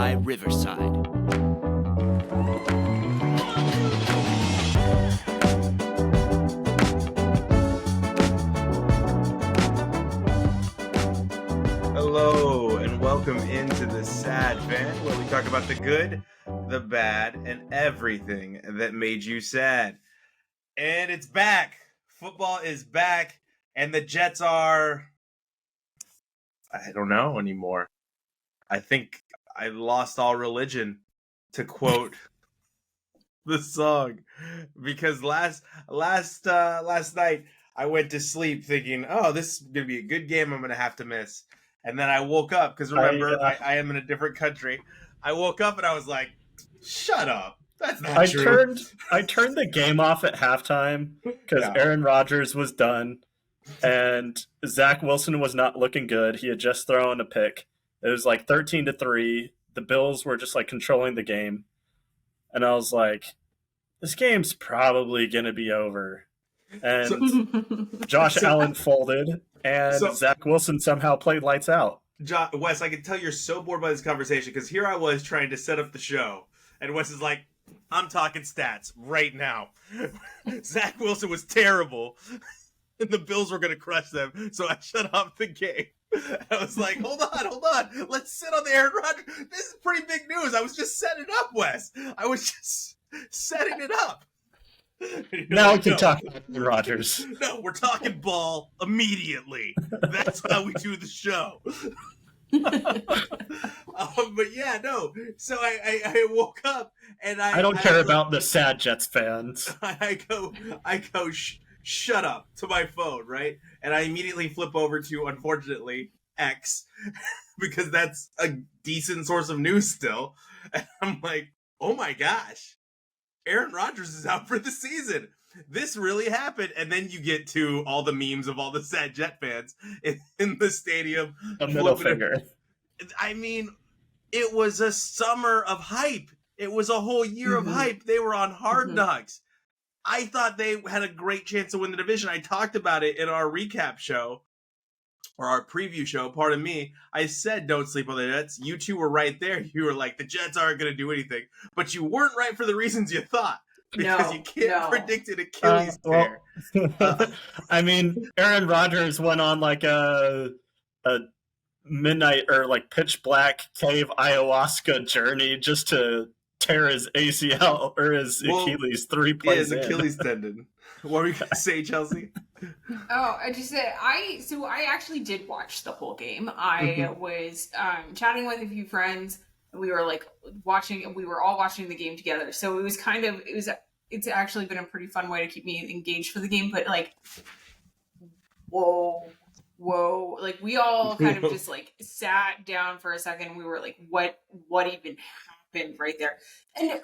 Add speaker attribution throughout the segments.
Speaker 1: by Riverside.
Speaker 2: Hello, and welcome into the Sad Fan, where we talk about the good, the bad, and everything that made you sad. And it's back. Football is back, and the Jets are... I don't know anymore. I think I lost all religion, to quote the song, because last night I went to sleep thinking, "Oh, this is gonna be a good game. I'm gonna have to miss," and then I woke up because remember I am in a different country. I woke up and I was like, "Shut up! That's not true."
Speaker 3: I turned the game off at halftime because
Speaker 2: Yeah.
Speaker 3: Aaron Rodgers was done, and Zach Wilson was not looking good. He had just thrown a pick. It was like 13-3. The Bills were just like controlling the game. And I was like, this game's probably going to be over. And Josh Allen folded, and Zach Wilson somehow played lights out.
Speaker 2: Wes, I can tell you're so bored by this conversation because here I was trying to set up the show, and Wes is like, I'm talking stats right now. Zach Wilson was terrible, and the Bills were going to crush them, so I shut off the game. I was like, hold on. Let's sit on the Aaron Rodgers. This is pretty big news. I was just setting it up, Wes. I was just setting it up.
Speaker 3: Now we can talk about Aaron Rodgers.
Speaker 2: No, we're talking ball immediately. That's how we do the show. But yeah, no. So I woke up and I
Speaker 3: don't care about the sad Jets fans.
Speaker 2: I go, shut up to my phone, right? And I immediately flip over to, unfortunately, X, because that's a decent source of news still. And I'm like, oh my gosh, Aaron Rodgers is out for the season. This really happened. And then you get to all the memes of all the sad Jet fans in the stadium.
Speaker 3: A middle finger.
Speaker 2: I mean, it was a summer of hype. It was a whole year of hype. They were on Hard Knocks. I thought they had a great chance to win the division. I talked about it in our recap show, or our preview show, pardon me. I said, don't sleep on the Jets. You two were right there. You were like, the Jets aren't going to do anything. But you weren't right for the reasons you thought. Because you can't predict an Achilles tear.
Speaker 3: I mean, Aaron Rodgers went on like a midnight or like pitch black cave ayahuasca journey just to tear his ACL or his Achilles 3 plays
Speaker 2: his Achilles tendon. What were you going to say, Chelsea?
Speaker 4: I just said I actually did watch the whole game. I was chatting with a few friends. We were like watching. We were all watching the game together. So it was it's actually been a pretty fun way to keep me engaged for the game. But like, whoa, like we all kind of just like sat down for a second. We were like, what even happened right there? And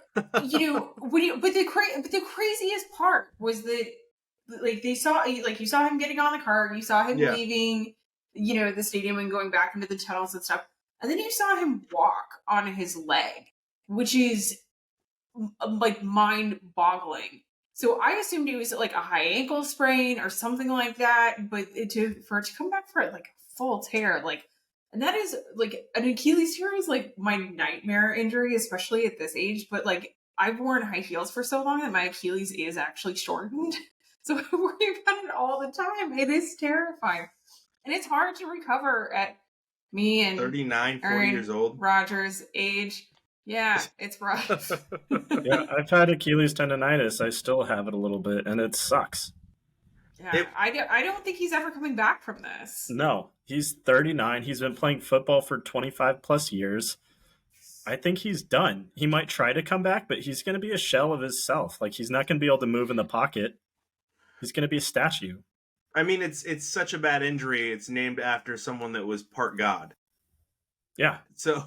Speaker 4: you know, but the craziest part was that like you saw him getting on the car, you saw him leaving, you know, the stadium and going back into the tunnels and stuff, and then you saw him walk on his leg, which is like mind-boggling. So I assumed it was like a high ankle sprain or something like that, but for it to come back for like a full tear, like, and that is like an Achilles tear is like my nightmare injury, especially at this age. But like I've worn high heels for so long that my Achilles is actually shortened, so I worry about it all the time. It is terrifying, and it's hard to recover at me and
Speaker 2: 39, 40
Speaker 4: Aaron
Speaker 2: years old
Speaker 4: Rodgers' age. Yeah, it's rough.
Speaker 3: Yeah, I've had Achilles tendonitis. I still have it a little bit, and it sucks.
Speaker 4: Yeah, I don't think he's ever coming back from this.
Speaker 3: No, he's 39. He's been playing football for 25 plus years. I think he's done. He might try to come back, but he's going to be a shell of himself. Like, he's not going to be able to move in the pocket. He's going to be a statue.
Speaker 2: I mean, it's such a bad injury. It's named after someone that was part God.
Speaker 3: Yeah.
Speaker 2: So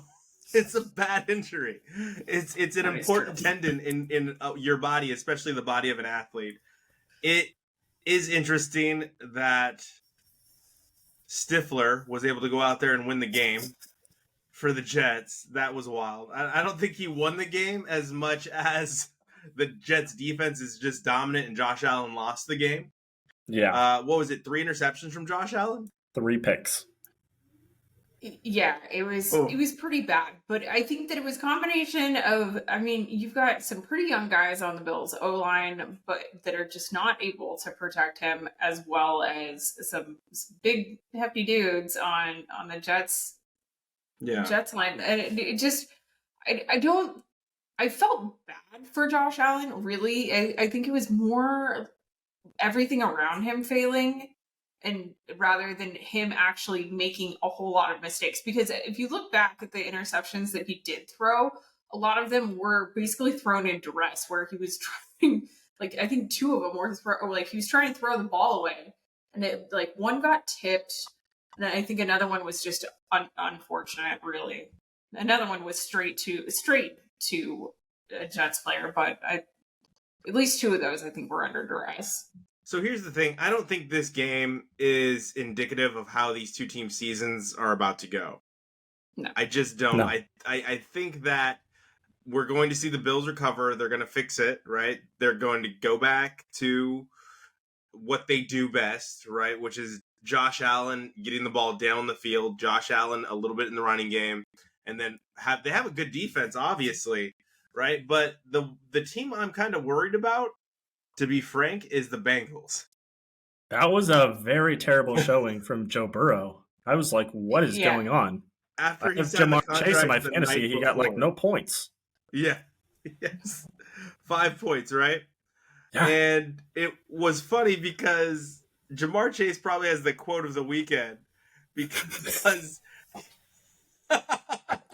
Speaker 2: it's a bad injury. It's an important tendon in your body, especially the body of an athlete. It is interesting that Stifler was able to go out there and win the game for the Jets. That was wild. I don't think he won the game as much as the Jets defense is just dominant and Josh Allen lost the game.
Speaker 3: Yeah.
Speaker 2: What was it? 3 interceptions from Josh Allen?
Speaker 3: 3 picks.
Speaker 4: Yeah, it was pretty bad, but I think that it was a combination of, I mean, you've got some pretty young guys on the Bills O-line, but that are just not able to protect him, as well as some big hefty dudes on the Jets line, and it just I felt bad for Josh Allen. Really, I think it was more everything around him failing, and rather than him actually making a whole lot of mistakes. Because if you look back at the interceptions that he did throw, a lot of them were basically thrown in duress, where he was trying, like, I think two of them were like he was trying to throw the ball away, and it, like, one got tipped, and I think another one was just unfortunate. Really, another one was straight to a Jets player, but at least two of those I think were under duress.
Speaker 2: So here's the thing. I don't think this game is indicative of how these two team seasons are about to go.
Speaker 4: No.
Speaker 2: I just don't.
Speaker 3: No.
Speaker 2: I think that we're going to see the Bills recover. They're going to fix it, right? They're going to go back to what they do best, right? Which is Josh Allen getting the ball down the field, Josh Allen a little bit in the running game, and then they have a good defense, obviously, right? But the team I'm kind of worried about, to be frank, is the Bengals.
Speaker 3: That was a very terrible showing from Joe Burrow. I was like, what is going on?
Speaker 2: After he
Speaker 3: have
Speaker 2: signed the
Speaker 3: Jamar Chase in my
Speaker 2: contract the
Speaker 3: fantasy,
Speaker 2: night
Speaker 3: he got like
Speaker 2: before.
Speaker 3: no points.
Speaker 2: Yeah. Yes. 5 points, right?
Speaker 3: Yeah.
Speaker 2: And it was funny because Jamar Chase probably has the quote of the weekend because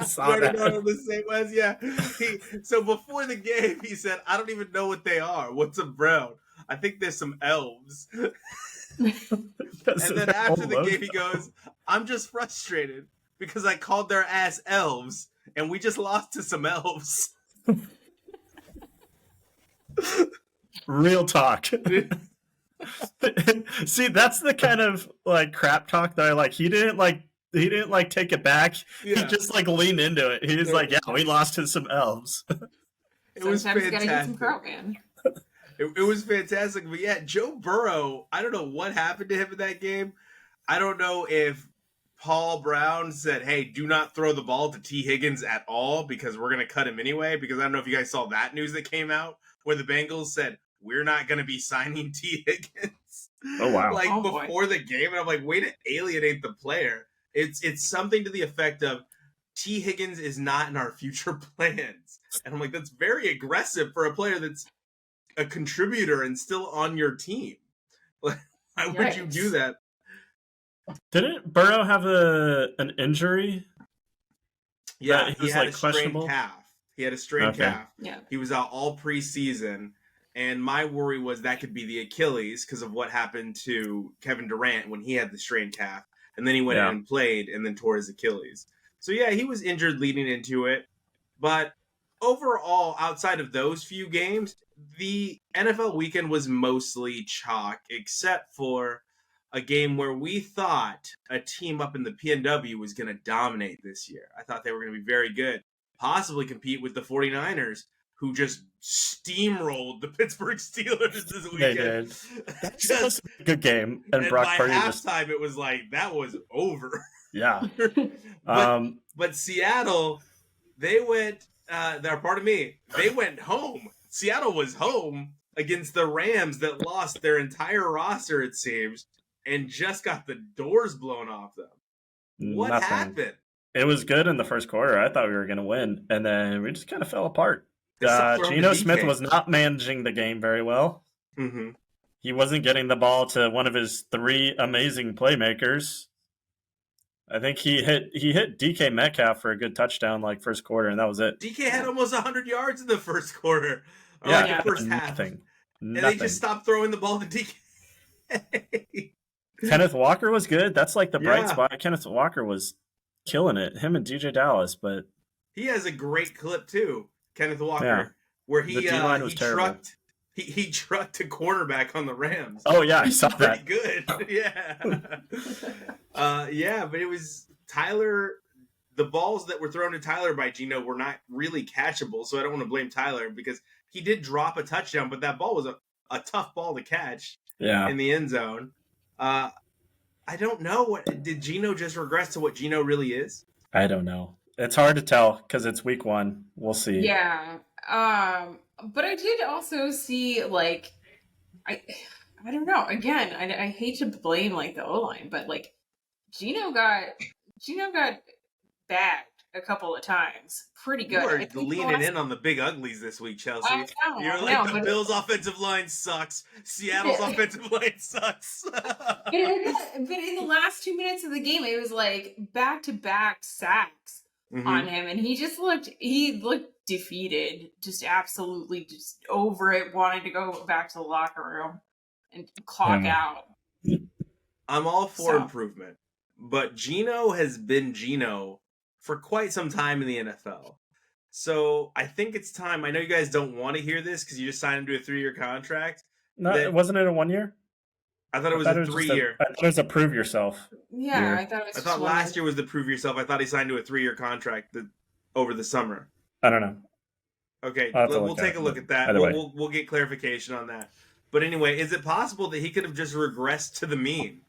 Speaker 3: Saw that.
Speaker 2: the same as so before the game he said, I don't even know what they are. What's a brown? I think there's some elves. And then after the game he goes, I'm just frustrated because I called their ass elves and we just lost to some elves.
Speaker 3: Real talk. See, that's the kind of like crap talk that I like. He didn't take it back. Yeah. He just like leaned into it. He was like, yeah, we lost to some elves.
Speaker 2: It was fantastic.
Speaker 4: Gotta get some kraut, man.
Speaker 2: It was fantastic. But yeah, Joe Burrow, I don't know what happened to him in that game. I don't know if Paul Brown said, hey, do not throw the ball to T. Higgins at all because we're going to cut him anyway. Because I don't know if you guys saw that news that came out where the Bengals said, we're not going to be signing T. Higgins.
Speaker 3: Oh, wow.
Speaker 2: Before the game. And I'm like, way to alienate the player. It's something to the effect of T. Higgins is not in our future plans. And I'm like, that's very aggressive for a player that's a contributor and still on your team. Why would you do that?
Speaker 3: Didn't Burrow have an injury?
Speaker 2: Yeah, he had a strained calf. He had a strained calf.
Speaker 4: Yeah.
Speaker 2: He was out all preseason. And my worry was that could be the Achilles because of what happened to Kevin Durant when he had the strained calf. And then he went in and played and then tore his Achilles. So, yeah, he was injured leading into it. But overall, outside of those few games, the NFL weekend was mostly chalk, except for a game where we thought a team up in the PNW was going to dominate this year. I thought they were going to be very good, possibly compete with the 49ers, who just steamrolled the Pittsburgh Steelers this weekend.
Speaker 3: They did. That's just a good game. And Brock
Speaker 2: by
Speaker 3: Purdy
Speaker 2: halftime, it was like, that was over.
Speaker 3: Yeah.
Speaker 2: But Seattle, they went, they went home. Seattle was home against the Rams that lost their entire roster, it seems, and just got the doors blown off them. What happened?
Speaker 3: It was good in the first quarter. I thought we were going to win, and then we just kind of fell apart. Geno Smith was not managing the game very well.
Speaker 2: Mm-hmm.
Speaker 3: He wasn't getting the ball to one of his three amazing playmakers. I think he hit DK Metcalf for a good touchdown first quarter, and that was it.
Speaker 2: DK had almost 100 yards in the first quarter. The first half.
Speaker 3: Nothing.
Speaker 2: And they just stopped throwing the ball to DK.
Speaker 3: Kenneth Walker was good. That's the bright spot. Kenneth Walker was killing it. Him and DJ Dallas, but
Speaker 2: he has a great clip too. Kenneth Walker, where he trucked a cornerback on the Rams.
Speaker 3: Oh yeah, I saw that.
Speaker 2: Pretty good. Yeah. But it was Tyler. The balls that were thrown to Tyler by Geno were not really catchable, so I don't want to blame Tyler because he did drop a touchdown, but that ball was a tough ball to catch in the end zone. I I don't know. What did Geno just regress to what Geno really is?
Speaker 3: I don't know. It's hard to tell because it's week 1. We'll see.
Speaker 4: Yeah. But I did also see like I don't know. Again, I hate to blame like the O-line, but like Geno got bagged a couple of times. Pretty good.
Speaker 2: You are
Speaker 4: I think
Speaker 2: leaning in on the big uglies this week, Chelsea.
Speaker 4: I know,
Speaker 2: You're
Speaker 4: I
Speaker 2: like
Speaker 4: know,
Speaker 2: the
Speaker 4: but
Speaker 2: Bills' offensive line sucks. Seattle's offensive line sucks.
Speaker 4: but in the last 2 minutes of the game, it was like back-to-back sacks on him, and he looked defeated, just absolutely just over it, wanting to go back to the locker room and clock out.
Speaker 2: I'm all for improvement, but Geno has been Geno for quite some time in the NFL. So I think it's time. I know you guys don't want to hear this because you just signed him to a 3-year contract.
Speaker 3: No, wasn't it a 1 year?
Speaker 2: I thought it was a 3-year.
Speaker 3: I thought it was a prove yourself.
Speaker 4: Yeah,
Speaker 3: year.
Speaker 4: I thought it was.
Speaker 2: I thought last year was the prove yourself. I thought he signed to a 3-year contract over the summer.
Speaker 3: I don't know.
Speaker 2: Okay, we'll take a look at that. We'll get clarification on that. But anyway, is it possible that he could have just regressed to the mean?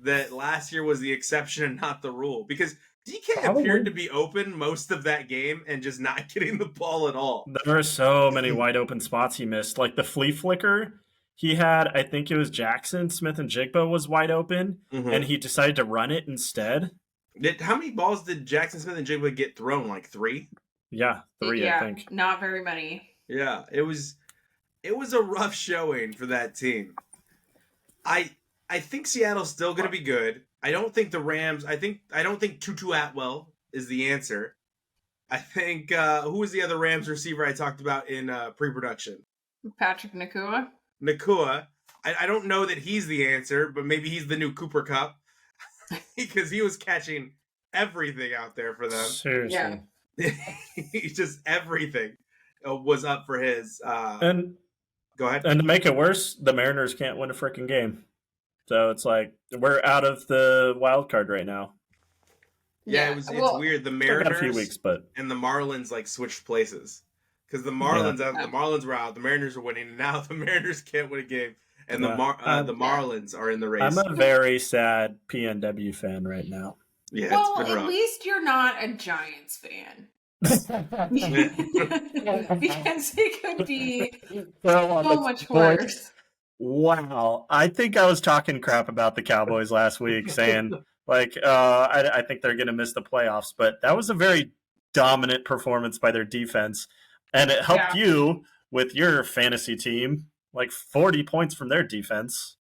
Speaker 2: That last year was the exception and not the rule? Because DK appeared to be open most of that game and just not getting the ball at all.
Speaker 3: There were so many wide open spots he missed. Like the flea flicker he had, I think it was Jackson Smith and Jigba was wide open, and he decided to run it instead.
Speaker 2: How many balls did Jackson Smith and Jigba get thrown? Like 3?
Speaker 3: Yeah, 3, I think.
Speaker 4: Not very many.
Speaker 2: Yeah, it was a rough showing for that team. I think Seattle's still going to be good. I don't think the Rams. I don't think Tutu Atwell is the answer. I think who was the other Rams receiver I talked about in pre-production?
Speaker 4: Patrick Nacua.
Speaker 2: I don't know that he's the answer, but maybe he's the new Cooper Kupp because he was catching everything out there for them.
Speaker 3: Seriously.
Speaker 2: Yeah. He's just everything was up for his.
Speaker 3: And
Speaker 2: go ahead.
Speaker 3: And to make it worse, the Mariners can't win a freaking game. So it's like we're out of the wild card right now.
Speaker 2: Yeah, it's weird. The Mariners
Speaker 3: got a few weeks,
Speaker 2: and the Marlins like switched places because the Marlins were out, the Mariners were winning, and now the Mariners can't win a game, and the Marlins are in the race.
Speaker 3: I'm a very sad PNW fan right now.
Speaker 2: Yeah,
Speaker 4: well,
Speaker 2: it's been
Speaker 4: at
Speaker 2: rough.
Speaker 4: least you're not a Giants fan. Because it could be so much worse.
Speaker 3: Wow. I think I was talking crap about the Cowboys last week, saying, like, I think they're going to miss the playoffs. But that was a very dominant performance by their defense. And it helped you with your fantasy team, like 40 points from their defense.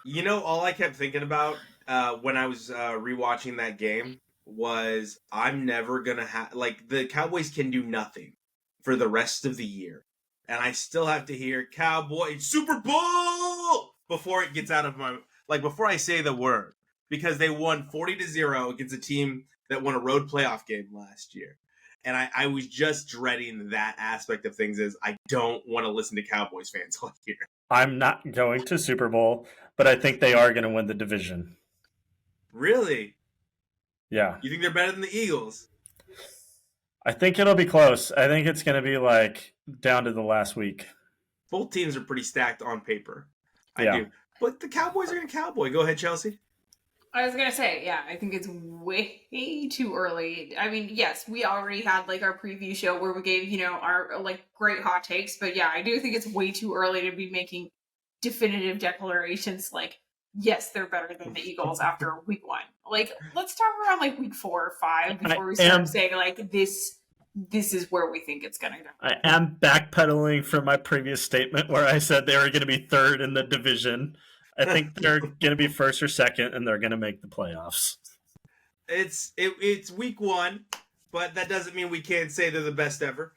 Speaker 2: You know, all I kept thinking about when I was rewatching that game was I'm never going to have, like, the Cowboys can do nothing for the rest of the year. And I still have to hear Cowboy Super Bowl before it gets out of my, like, before I say the word, because they won 40-0 against a team that won a road playoff game last year. And I was just dreading that aspect of things is I don't want to listen to Cowboys fans all year.
Speaker 3: I'm not going to Super Bowl, but I think they are going to win the division.
Speaker 2: Really?
Speaker 3: Yeah.
Speaker 2: You think they're better than the Eagles?
Speaker 3: I think it'll be close. I think it's going to be like down to the last week.
Speaker 2: Both teams are pretty stacked on paper. I do. But the Cowboys are going to Cowboy. Go ahead, Chelsea.
Speaker 4: I was going to say, yeah, I think it's way too early. I mean, yes, we already had like our preview show where we gave, our like great hot takes. But yeah, I do think it's way too early to be making definitive declarations like, yes, they're better than the Eagles after week 1. Like, let's talk around like week 4 or 5 before we start saying like this is where we think it's going to go.
Speaker 3: I am backpedaling from my previous statement where I said they were going to be third in the division. I think they're going to be first or second, and they're going to make the playoffs.
Speaker 2: It's week 1, but that doesn't mean we can't say they're the best ever.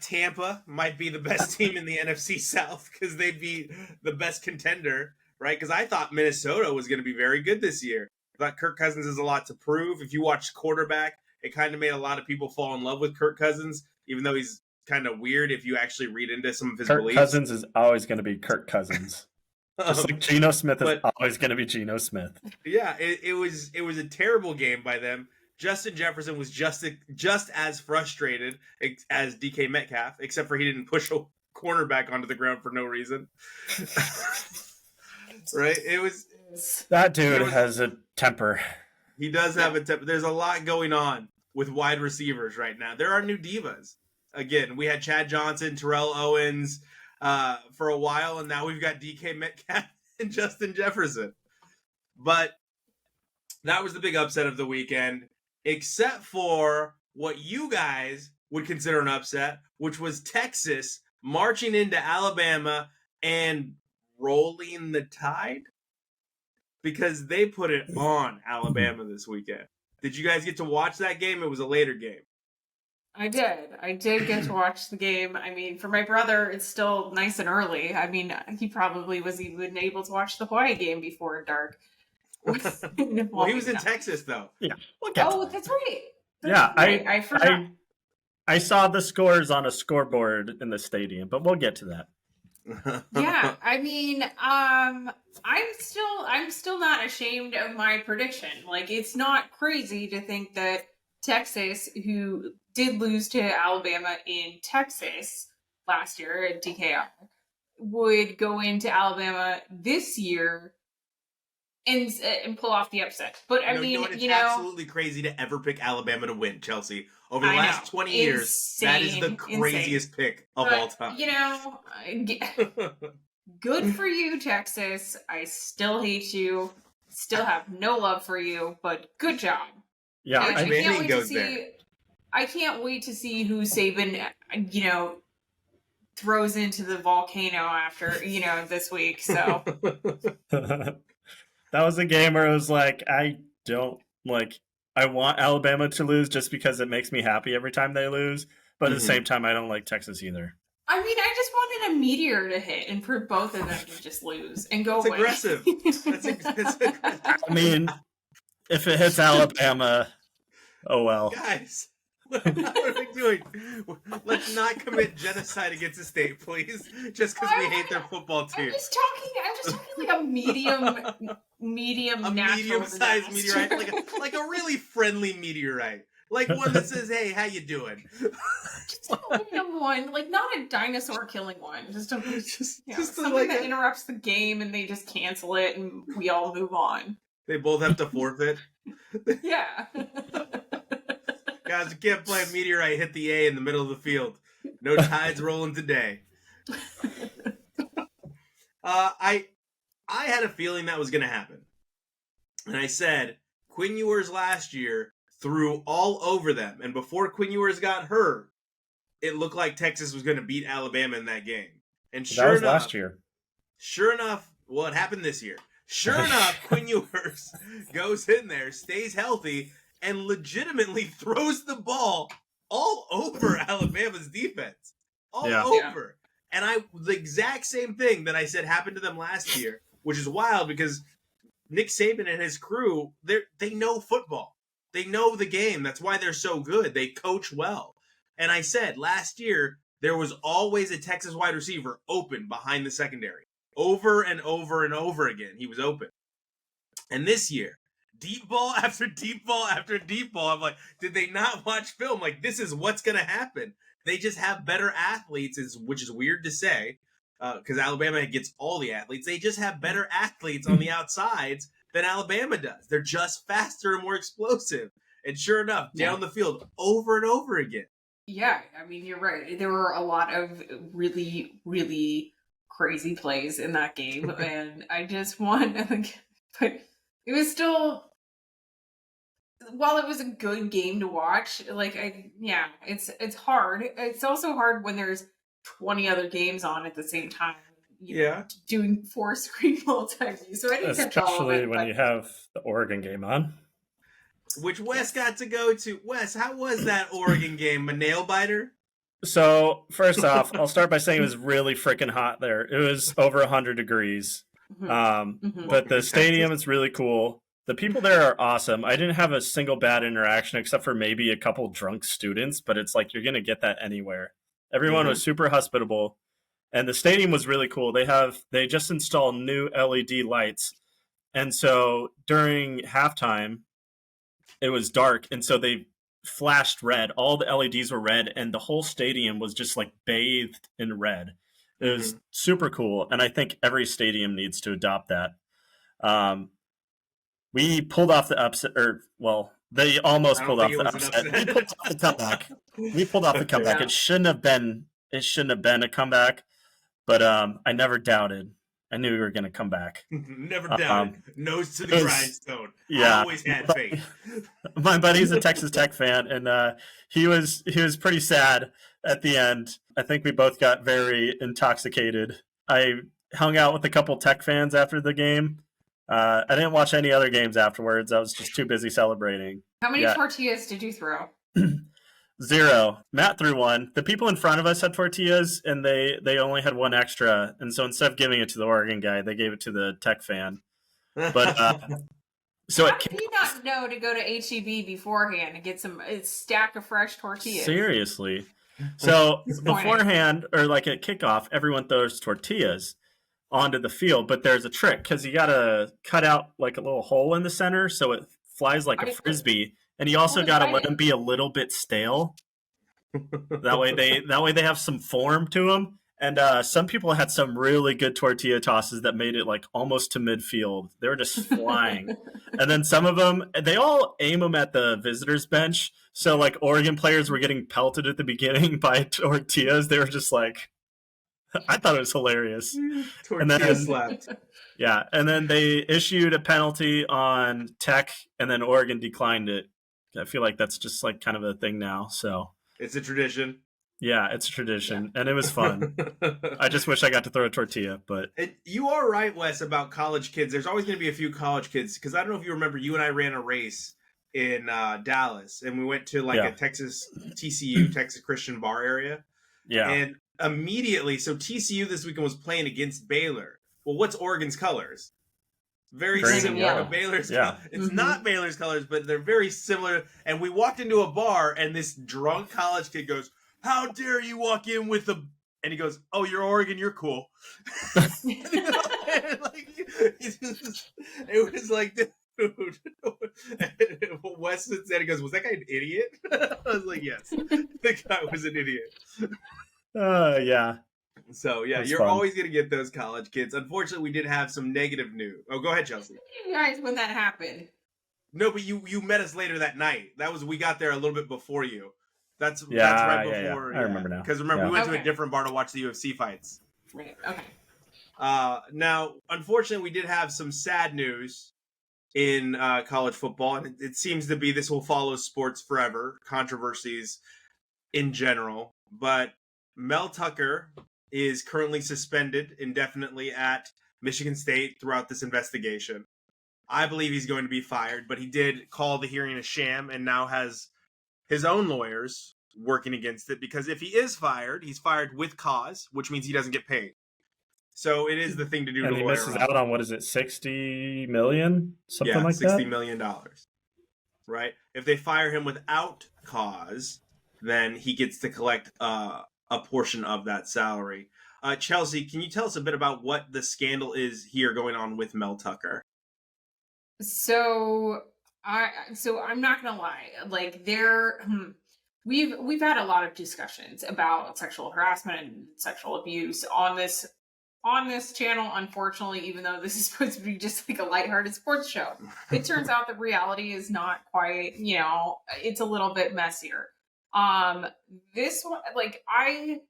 Speaker 2: Tampa might be the best team in the NFC South because they'd be the best contender, right? Because I thought Minnesota was going to be very good this year. I thought Kirk Cousins has a lot to prove. If you watch quarterback, it kind of made a lot of people fall in love with Kirk Cousins, even though he's kind of weird if you actually read into some of his beliefs.
Speaker 3: Kirk Cousins is always going to be Kirk Cousins. Just like Geno Smith is always going to be Geno Smith.
Speaker 2: Yeah, it was a terrible game by them. Justin Jefferson was just as frustrated as DK Metcalf, except for he didn't push a cornerback onto the ground for no reason. Right?
Speaker 3: That dude has a temper.
Speaker 2: He does have a temper. There's a lot going on with wide receivers right now. There are new divas. Again, we had Chad Johnson, Terrell Owens for a while, and now we've got DK Metcalf and Justin Jefferson. But that was the big upset of the weekend, except for what you guys would consider an upset, which was Texas marching into Alabama and rolling the Tide, because they put it on Alabama this weekend. Did you guys get to watch that game? It was a later game.
Speaker 4: I did. I did get to watch the game. I mean, for my brother, it's still nice and early. I mean, he probably was even able to watch the Hawaii game before dark.
Speaker 2: Well, he was in Texas, though.
Speaker 3: Yeah.
Speaker 4: That's right.
Speaker 3: I forgot. I saw the scores on a scoreboard in the stadium, but we'll get to that.
Speaker 4: Yeah, I mean, I'm still not ashamed of my prediction. Like, it's not crazy to think that Texas, who did lose to Alabama in Texas last year at DKR, would go into Alabama this year and pull off the upset. But I mean,
Speaker 2: it's absolutely crazy to ever pick Alabama to win, Chelsea. Over the last 20 years, that is the craziest pick of all time.
Speaker 4: Good for you, Texas. I still hate you. Still have no love for you, but good job.
Speaker 3: Yeah,
Speaker 2: I
Speaker 4: can't wait to see who Saban, throws into the volcano after, this week. So
Speaker 3: that was a game where it was like, I want Alabama to lose just because it makes me happy every time they lose. But at the same time, I don't like Texas either.
Speaker 4: I mean, I just wanted a meteor to hit and for both of them to just lose and go away.
Speaker 2: Aggressive. That's aggressive.
Speaker 3: I mean, if it hits Alabama, oh well.
Speaker 2: Guys, what are we doing? Let's not commit genocide against the state, please. Just because we hate their football team.
Speaker 4: I'm just talking like a medium-sized
Speaker 2: meteorite, like a really friendly meteorite. Like one that says, "Hey, how you doing?"
Speaker 4: Just a random one, like not a dinosaur killing one. Just something
Speaker 2: like
Speaker 4: that interrupts the game, and they just cancel it, and we all move on.
Speaker 2: They both have to forfeit.
Speaker 4: Yeah.
Speaker 2: Guys, you can't play a meteorite hit the A in the middle of the field. No tides rolling today. I had a feeling that was going to happen, and I said Quinn Ewers last year threw all over them. And before Quinn Ewers got hurt, it looked like Texas was going to beat Alabama in that game. And
Speaker 3: that was last year.
Speaker 2: Sure enough, well, it happened this year. Sure enough, Quinn Ewers goes in there, stays healthy, and legitimately throws the ball all over Alabama's defense. All over. And the exact same thing that I said happened to them last year, which is wild because Nick Saban and his crew, they know football. They know the game. That's why they're so good. They coach well. And I said last year, there was always a Texas wide receiver open behind the secondary. Over and over and over again, he was open. And this year, deep ball after deep ball after deep ball. I'm like, did they not watch film? Like, this is what's going to happen. They just have better athletes, which is weird to say, because Alabama gets all the athletes. They just have better athletes on the outsides than Alabama does. They're just faster and more explosive. And sure enough, down the field over and over again.
Speaker 4: Yeah, I mean, you're right. There were a lot of really, really crazy plays in that game. And I just but it was still, while it was a good game to watch, it's hard. It's also hard when there's 20 other games on at the same time. Doing 4-screen multiplayer. So I didn't
Speaker 3: especially when you have the Oregon game on,
Speaker 2: which Wes got to go to. Wes, how was that Oregon game? A nail biter?
Speaker 3: So first off, I'll start by saying it was really freaking hot there. It was over 100 degrees. But the stadium is really cool. The people there are awesome. I didn't have a single bad interaction except for maybe a couple drunk students, but it's like you're going to get that anywhere. Everyone was super hospitable. And the stadium was really cool. They just installed new LED lights. And so during halftime, it was dark. And so they flashed red. All the LEDs were red. And the whole stadium was just like bathed in red. It was super cool. And I think every stadium needs to adopt that. We pulled off the upset, they almost
Speaker 2: I
Speaker 3: pulled
Speaker 2: don't
Speaker 3: off
Speaker 2: think it
Speaker 3: the
Speaker 2: was an
Speaker 3: upset.
Speaker 2: upset.
Speaker 3: We pulled off the comeback. We pulled off the comeback.
Speaker 4: Yeah.
Speaker 3: It shouldn't have been a comeback, but I never doubted. I knew we were going to come back.
Speaker 2: Never doubted. Nose to the
Speaker 3: it was-
Speaker 2: grindstone.
Speaker 3: yeah.
Speaker 2: I always had faith.
Speaker 3: My buddy's a Texas Tech fan, and he was pretty sad at the end. I think we both got very intoxicated. I hung out with a couple Tech fans after the game. I didn't watch any other games afterwards. I was just too busy celebrating.
Speaker 4: How many tortillas did you throw?
Speaker 3: 0. Matt threw one. The people in front of us had tortillas, and they only had one extra. And so instead of giving it to the Oregon guy, they gave it to the Tech fan. But so
Speaker 4: how did you not know to go to HEB beforehand and get a stack of fresh tortillas?
Speaker 3: Seriously. So beforehand, or like at kickoff, everyone throws tortillas onto the field, but there's a trick because you got to cut out like a little hole in the center so it flies like a frisbee, and you also got to let them be a little bit stale. That way they have some form to them. And some people had some really good tortilla tosses that made it like almost to midfield. They were just flying. And then some of them, they all aim them at the visitors bench. So like Oregon players were getting pelted at the beginning by tortillas. They were just like, I thought it was hilarious.
Speaker 2: Tortilla slapped.
Speaker 3: Yeah, and then they issued a penalty on Tech, and then Oregon declined it. I feel like that's just like kind of a thing now. So
Speaker 2: it's a tradition.
Speaker 3: Yeah, it's a tradition, and it was fun. I just wish I got to throw a tortilla, but...
Speaker 2: You are right, Wes, about college kids. There's always going to be a few college kids, because I don't know if you remember, you and I ran a race in Dallas, and we went to like a Texas TCU, Texas Christian bar area.
Speaker 3: Yeah.
Speaker 2: And immediately, so TCU this weekend was playing against Baylor. Well, what's Oregon's colors? Very similar to Baylor's.
Speaker 3: Yeah.
Speaker 2: It's not Baylor's colors, but they're very similar. And we walked into a bar, and this drunk college kid goes, "How dare you walk in with a..." And he goes, "Oh, you're Oregon, you're cool." It was like, dude. Wes said, he goes, "Was that guy an idiot?" I was like, yes, the guy was an idiot.
Speaker 3: Yeah.
Speaker 2: So, yeah,
Speaker 3: That's
Speaker 2: you're
Speaker 3: fun.
Speaker 2: always going to get those college kids. Unfortunately, we did have some negative news. Oh, go ahead, Chelsea.
Speaker 4: You guys, when that happened.
Speaker 2: No, but you met us later that night. We got there a little bit before you. That's right before.
Speaker 3: Yeah. I remember now.
Speaker 2: Because remember, we went to a different bar to watch the UFC fights.
Speaker 4: Right. Okay.
Speaker 2: Now, unfortunately, we did have some sad news in college football, and it seems to be this will follow sports forever, controversies in general. But Mel Tucker is currently suspended indefinitely at Michigan State throughout this investigation. I believe he's going to be fired, but he did call the hearing a sham and now has his own lawyers working against it, because if he is fired, he's fired with cause, which means he doesn't get paid. So it is the thing to do.
Speaker 3: And
Speaker 2: to
Speaker 3: he misses out on, what is it, $60 million? Something like that?
Speaker 2: $60 million. Right? If they fire him without cause, then he gets to collect a portion of that salary. Chelsea, can you tell us a bit about what the scandal is here going on with Mel Tucker?
Speaker 4: So I'm not gonna lie. Like we've had a lot of discussions about sexual harassment and sexual abuse on this channel. Unfortunately, even though this is supposed to be just like a lighthearted sports show, it turns out the reality is not quite. It's a little bit messier. This one, like, I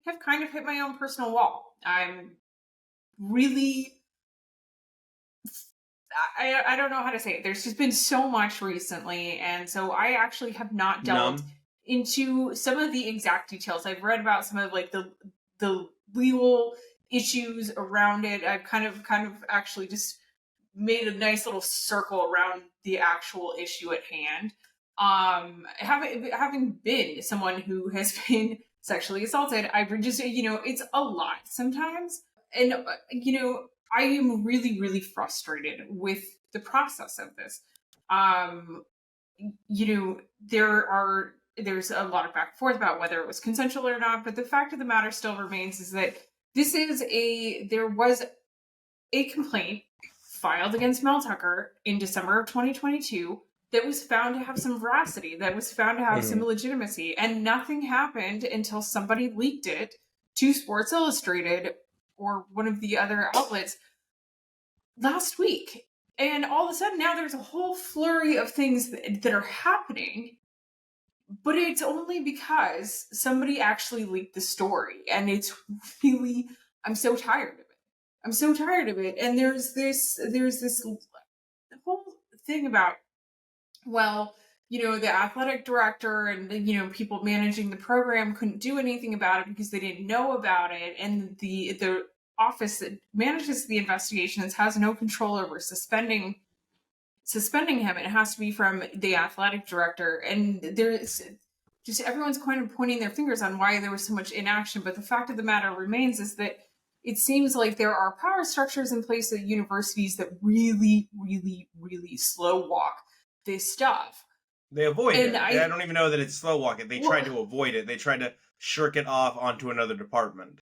Speaker 4: have kind of hit my own personal wall. I'm really, I don't know how to say it. There's just been so much recently, and so I actually have not delved into some of the exact details. I've read about some of like the legal issues around it. I've kind of actually just made a nice little circle around the actual issue at hand. Having been someone who has been sexually assaulted, I just, it's a lot sometimes. And, I am really, really frustrated with the process of this. There's a lot of back and forth about whether it was consensual or not, but the fact of the matter still remains is that there was a complaint filed against Mel Tucker in December of 2022 that was found to have some veracity, that was found to have some legitimacy, and nothing happened until somebody leaked it to Sports Illustrated or one of the other outlets. last week. And all of a sudden now there's a whole flurry of things that are happening, but it's only because somebody actually leaked the story. And it's really, I'm so tired of it. I'm so tired of it. And there's this whole thing about, well, the athletic director and, people managing the program couldn't do anything about it because they didn't know about it. And the office that manages the investigations has no control over suspending him. It has to be from the athletic director. And there's just everyone's kind of pointing their fingers on why there was so much inaction. But the fact of the matter remains is that it seems like there are power structures in place at universities that really, really, really slow walk this stuff.
Speaker 2: They avoid it. I don't even know that it's slow walking. They tried to avoid it. They tried to shirk it off onto another department.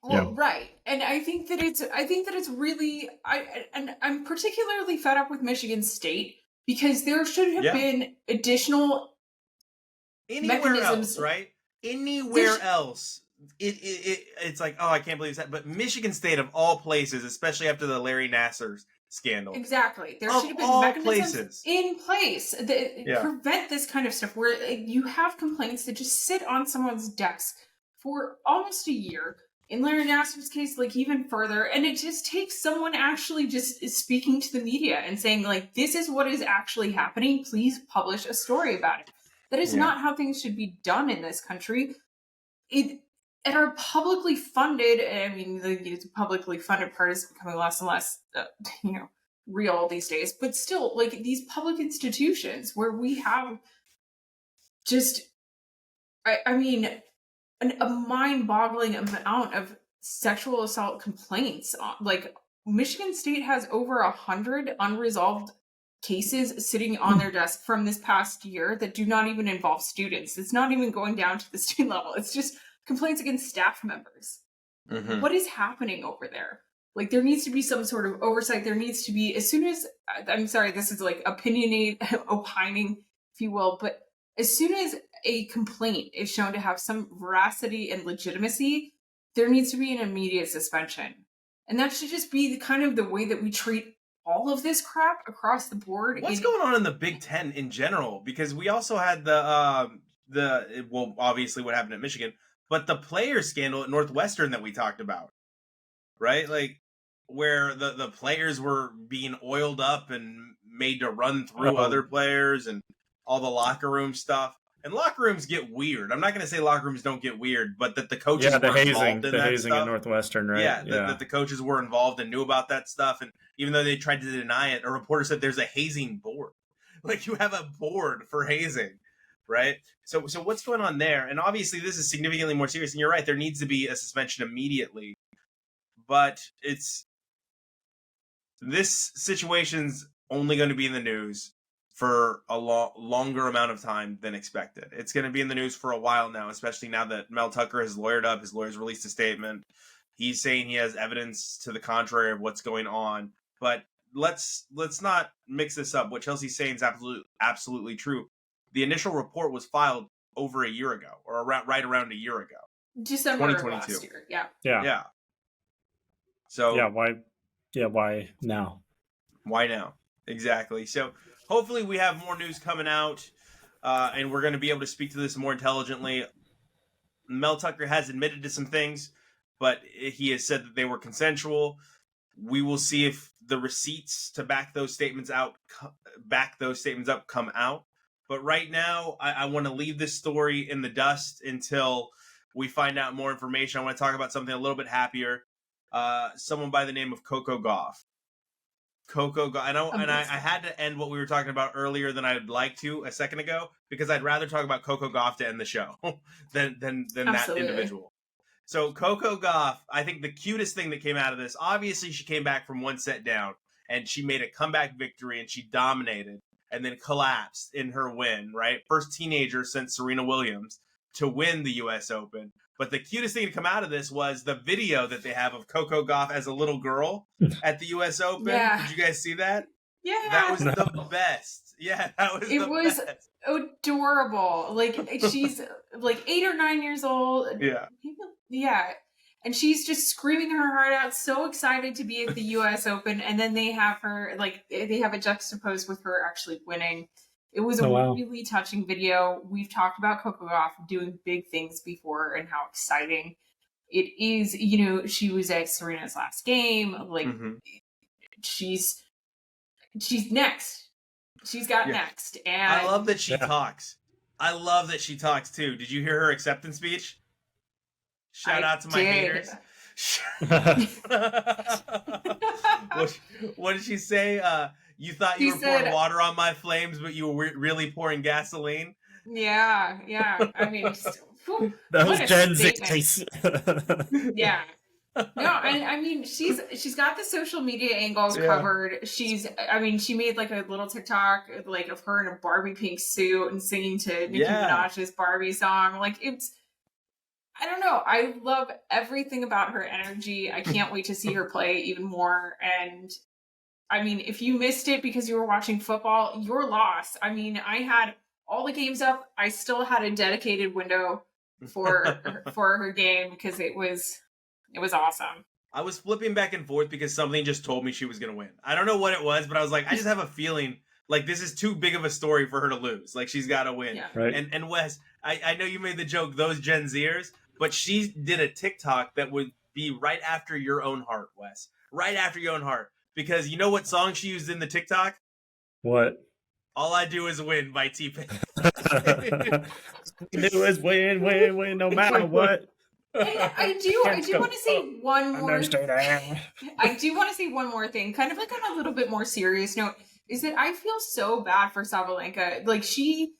Speaker 4: Well, right. And I think that it's really, I'm particularly fed up with Michigan State because there should have been additional mechanisms.
Speaker 2: Else, right? Anywhere else. It's like, oh, I can't believe that. But Michigan State, of all places, especially after the Larry Nassar scandal.
Speaker 4: Exactly. There should have been mechanisms in place that prevent this kind of stuff where you have complaints that just sit on someone's desk for almost a year. In Larry Nassar's case, like even further, and it just takes someone actually just speaking to the media and saying, like, this is what is actually happening. Please publish a story about it. That is not how things should be done in this country. At our publicly funded, I mean, the publicly funded part is becoming less and less, real these days. But still, like these public institutions where we have just, I mean, a mind-boggling amount of sexual assault complaints. Like Michigan State has over 100 unresolved cases sitting on their desk from this past year that do not even involve students. It's not even going down to the student level. It's just complaints against staff members. Mm-hmm. What is happening over there? Like there needs to be some sort of oversight. There needs to be, as soon as, I'm sorry, this is like opinionated, opining, if you will, but as soon as a complaint is shown to have some veracity and legitimacy, there needs to be an immediate suspension. And that should just be the way that we treat all of this crap across the board.
Speaker 2: What's going on in the Big Ten in general? Because we also had well, obviously what happened at Michigan, but the player scandal at Northwestern that we talked about, right? Like where the players were being oiled up and made to run through other players and all the locker room stuff. And locker rooms get weird. I'm not going to say locker rooms don't get weird, but that the coaches were involved in that
Speaker 3: hazing
Speaker 2: stuff.
Speaker 3: at Northwestern, right?
Speaker 2: Yeah, that the coaches were involved and knew about that stuff. And even though they tried to deny it, a reporter said there's a hazing board. Like you have a board for hazing, right? So what's going on there? And obviously this is significantly more serious. And you're right, there needs to be a suspension immediately. But this situation's only going to be in the news for a longer amount of time than expected. It's going to be in the news for a while now, especially now that Mel Tucker has lawyered up. His lawyers released a statement. He's saying he has evidence to the contrary of what's going on. But let's not mix this up. What Chelsea's saying is absolutely true. The initial report was filed over a year ago, or right around a year ago.
Speaker 4: December 2022. Last year.
Speaker 2: Yeah. So
Speaker 3: why now?
Speaker 2: Why now? Exactly. So hopefully we have more news coming out, and we're going to be able to speak to this more intelligently. Mel Tucker has admitted to some things, but he has said that they were consensual. We will see if the receipts to back those statements up come out. But right now, I want to leave this story in the dust until we find out more information. I want to talk about something a little bit happier. Someone by the name of Coco Gauff. I had to end what we were talking about earlier than I'd like to a second ago, because I'd rather talk about Coco Gauff to end the show than that individual. So Coco Gauff, I think the cutest thing that came out of this, obviously she came back from one set down and she made a comeback victory and she dominated and then collapsed in her win, right? First teenager since Serena Williams to win the US Open. But the cutest thing to come out of this was the video that they have of Coco Gauff as a little girl at the US Open. Yeah. Did you guys see that?
Speaker 4: Yeah.
Speaker 2: That was the best. Yeah, that was the best.
Speaker 4: Adorable. Like she's like 8 or 9 years old.
Speaker 2: Yeah.
Speaker 4: Yeah. and she's just screaming her heart out, so excited to be at the US Open. And then they have her, like, they have it juxtaposed with her actually winning. It was a really touching video. We've talked about Coco Gauff doing big things before and how exciting it is. You know, she was at Serena's last game. Like, she's next. She's got next. And
Speaker 2: I love that she talks. I love that she talks too. Did you hear her acceptance speech? Shout out to my haters. What did she say? You thought you were pouring water on my flames, but you were really pouring gasoline?
Speaker 4: Yeah. I mean,
Speaker 3: that was Gen Z.
Speaker 4: Yeah. No, I mean, she's got the social media angles covered. She made like a little TikTok like of her in a Barbie pink suit and singing to Nicki Minaj's Barbie song. Like, I don't know. I love everything about her energy. I can't wait to see her play even more. And I mean, if you missed it because you were watching football, you're lost. I mean, I had all the games up. I still had a dedicated window for her game because it was awesome.
Speaker 2: I was flipping back and forth because something just told me she was going to win. I don't know what it was, but I was like, I just have a feeling like this is too big of a story for her to lose. Like, she's got to win.
Speaker 4: Yeah.
Speaker 3: Right.
Speaker 2: And Wes, I know you made the joke, those Gen Zers, but she did a TikTok that would be right after your own heart, Wes. Right after your own heart. Because you know what song she used in the TikTok?
Speaker 3: What?
Speaker 2: All I Do Is Win by T-Pain.
Speaker 3: Do is win, no matter what.
Speaker 4: And I do want to say one more. I do want to say one more thing, kind of like on a little bit more serious note, is that I feel so bad for Sabalenka. Like, she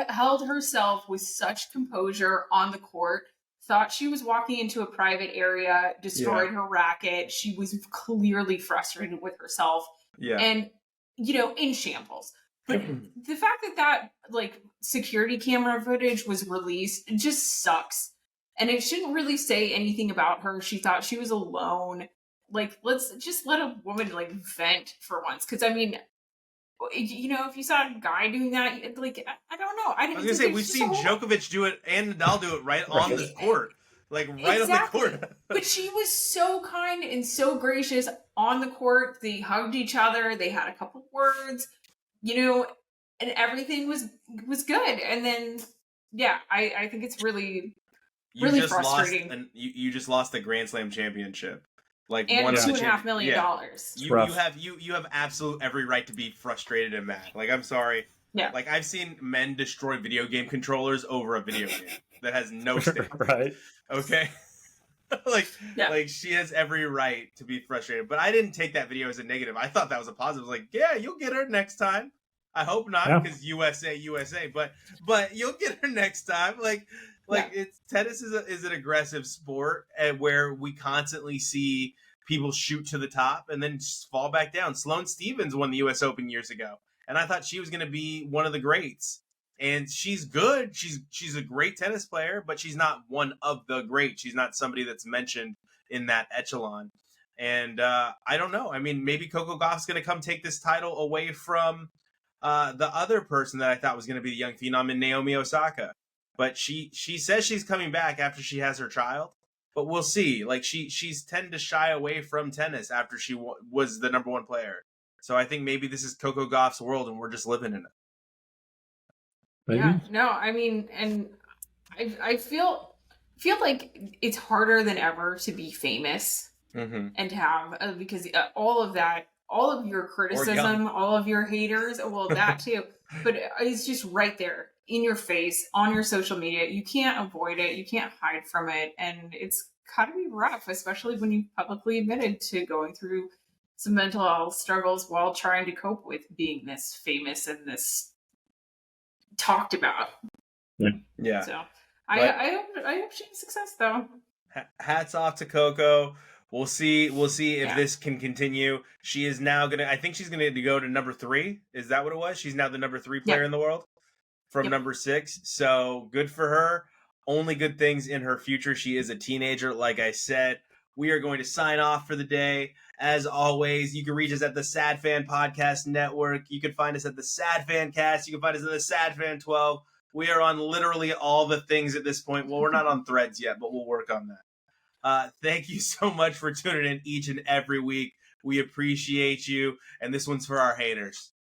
Speaker 4: held herself with such composure on the court. Thought she was walking into a private area, destroyed her racket. She was clearly frustrated with herself. Yeah. And, you know, in shambles. But the fact that like security camera footage was released, it just sucks. And it shouldn't really say anything about her. She thought she was alone. Like, let's just let a woman like vent for once. Because I mean, you know, if you saw a guy doing that, like, I don't know. I
Speaker 2: was gonna say, we've seen Djokovic do it and Nadal do it right on the court, like right on the court.
Speaker 4: But she was so kind and so gracious on the court. They hugged each other. They had a couple words, you know, and everything was good. And then, yeah, I think it's really frustrating.
Speaker 2: You just lost the Grand Slam championship. Like,
Speaker 4: and $2.5 million.
Speaker 2: You have absolute every right to be frustrated in that. Like, I'm sorry.
Speaker 4: Yeah.
Speaker 2: Like, I've seen men destroy video game controllers over a video game that has no stake.
Speaker 3: Right.
Speaker 2: Okay. Like she has every right to be frustrated. But I didn't take that video as a negative. I thought that was a positive. Like, yeah, you'll get her next time. I hope not, because USA. But you'll get her next time. Tennis is an aggressive sport where we constantly see people shoot to the top and then fall back down. Sloane Stephens won the U.S. Open years ago, and I thought she was going to be one of the greats. And she's good. She's a great tennis player, but she's not one of the greats. She's not somebody that's mentioned in that echelon. And I don't know. I mean, maybe Coco Gauff's going to come take this title away from the other person that I thought was going to be the young phenom in Naomi Osaka. But she says she's coming back after she has her child. But we'll see. Like, she's tend to shy away from tennis after she was the number one player. So I think maybe this is Coco Gauff's world and we're just living in it.
Speaker 3: Maybe.
Speaker 4: Yeah, no, I mean, and I feel like it's harder than ever to be famous and to have, because all of your criticism, all of your haters, well, that too, but it's just right there in your face on your social media. You can't avoid it. You can't hide from it. And it's gotta be rough, especially when you publicly admitted to going through some mental health struggles while trying to cope with being this famous and this talked about.
Speaker 2: Yeah.
Speaker 4: So I hope she has success though.
Speaker 2: Hats off to Coco. We'll see if this can continue. She is now I think she's gonna go to number 3. Is that what it was? She's now the number 3 player in the world from number 6. So good for her. Only good things in her future. She is a teenager, like I said. We are going to sign off for the day. As always, you can reach us at the SadFan Podcast Network. You can find us at the SadFan Cast. You can find us at the SadFan 12. We are on literally all the things at this point. Well, we're not on Threads yet, but we'll work on that. Thank you so much for tuning in each and every week. We appreciate you. And this one's for our haters.